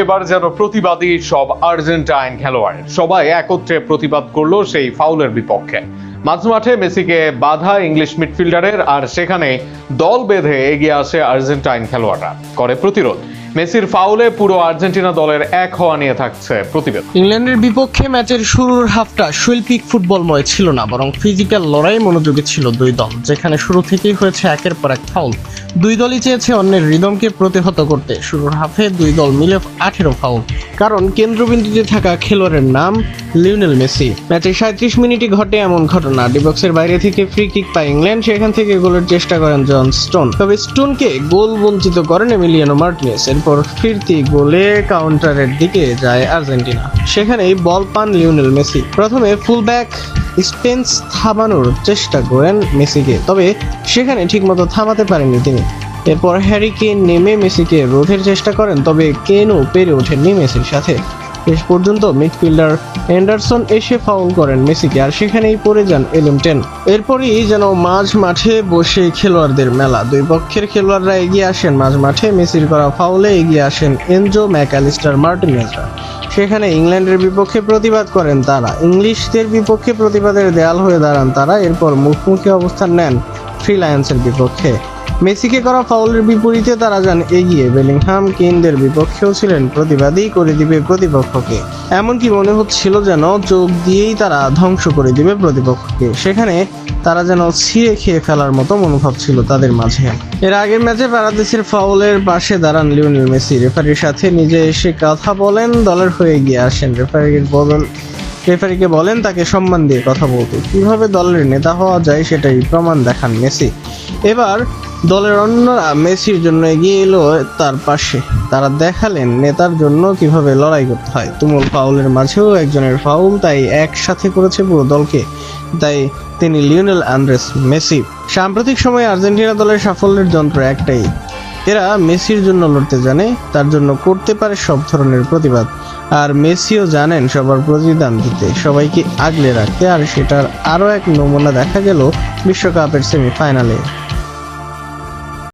এবার যেন প্রতিবাদী সব আর্জেন্টাইন খেলোয়াড় সবাই একত্রে প্রতিবাদ করলো সেই ফাউলের বিপক্ষে। মাঝমাঠে মেসিকে বাধা ইংলিশ মিডফিল্ডারের, আর সেখানে দল বেঁধে এগিয়ে আসে আর্জেন্টাইন খেলোয়াড়রা, করে প্রতিরোধ। মেসির ফাউলে পুরো আর্জেন্টিনা দলের এক হওয়া নিয়ে থাকছে প্রতিবেদন। ইংল্যান্ডের বিপক্ষে ম্যাচের শুরুর হাফটা শৈল্পিক ফুটবলময় ছিল না, বরং ফিজিক্যাল লড়াই মনোযোগী ছিল দুই দল, যেখানে শুরু থেকেই হয়েছে একের পর এক ফাউল। দুই দলই চেয়েছে অন্যের রিদমকে প্রতিহত করতে। শুরুর হাফে দুই দল মিলে 18 ফাউল, কারণ কেন্দ্রবিন্দুতে থাকা খেলোয়াড়ের নাম লিওনেল মেসি। ম্যাচের 37 মিনিটে ঘটে এমন ঘটনা, ডিবক্সের বাইরে থেকে ফ্রি কিক পায় ইংল্যান্ড, সেখান থেকে গোলের চেষ্টা করেন জন স্টোন, তবে স্টোনকে গোল বঞ্চিত করেন এমিলিয়ানো মার্টিনেজ। এরপর ফিরতি গোলে কাউন্টারের দিকে যায় আর্জেন্টিনা, সেখানেই বল পান লিওনেল মেসি। প্রথমে ফুলব্যাক স্পেন্স থামানোর চেষ্টা করেন মেসিকে, তবে সেখানে ঠিকমতো থামাতে পারেননি তিনি। এরপর হ্যারি কেন নেমে মেসিকে রোধের চেষ্টা করেন, তবে কেনও পেরে ওঠেননি মেসির সাথে। শেষ পর্যন্ত মিডফিল্ডার অ্যান্ডারসন এসে ফাউল করেন মেসিকে, আর সেখানেই পড়ে যান এলিমটেন। এরপরই যেন মাঝ মাঠে বসে খেলোয়াড়দের মেলা। দুই পক্ষের খেলোয়াড়রা এগিয়ে আসেন মাঝ মাঠে, মেসির করা ফাউলে এগিয়ে আসেন এনজো ম্যাকঅ্যালিস্টার মার্টিনেজরা। সেখানে ইংল্যান্ডের বিপক্ষে প্রতিবাদ করেন তারা, ইংলিশদের বিপক্ষে প্রতিবাদের দেয়াল হয়ে দাঁড়ান তারা। এরপর মুখোমুখি অবস্থান নেন থ্রি লায়ন্সের বিপক্ষে। মেসিকে করা ফাউলের বিপরীতে তারা যান এগিয়ে। বেলিংহাম কেনদের বিপক্ষেও ছিলেন প্রতিবাদী করে দিবে প্রতিপক্ষকে, এমনকি মনে হচ্ছিল যেন চোখ দিয়েই তারা ধ্বংস করে দিবে প্রতিপক্ষকে। সেখানে তারা যেন ছিঁড়ে খেয়ে ফেলার মতো মনোভাব ছিল তাদের মাঝে। এর আগের ম্যাচে পারাদেসের ফাউলের পাশে দাঁড়ান লিওনেল মেসি, রেফারির সাথে নিজে এসে কথা বলেন, দলের হয়ে এগিয়ে আসেন। রেফারিকে বলেন তাকে সম্মান দিয়ে কথা বলতে। কিভাবে দলের নেতা হওয়া যায় সেটাই প্রমাণ দেখান মেসি। এবার দলের অন্যরা মেসির জন্য এগিয়ে এলো তার পাশে, তারা দেখালেন নেতার জন্য কিভাবে লড়াই করতে হয়। তুমুল ফাউলের মাঝেও একজনের ফাউল তাই একসাথে করেছে পুরো দলকে, তাই তিনি লিওনেল আন্দ্রেস মেসি। সাম্প্রতিক সময়ে আর্জেন্টিনা দলের সাফল্যের যন্ত্র একটাই, এরা মেসির জন্য লড়তে জানে, তার জন্য করতে পারে সব ধরনের প্রতিবাদ। আর মেসিও জানেন সবার প্রতিদান দিতে, সবাইকে আগলে রাখতে, আর সেটার আরও এক নমুনা দেখা গেল বিশ্বকাপের সেমিফাইনালে।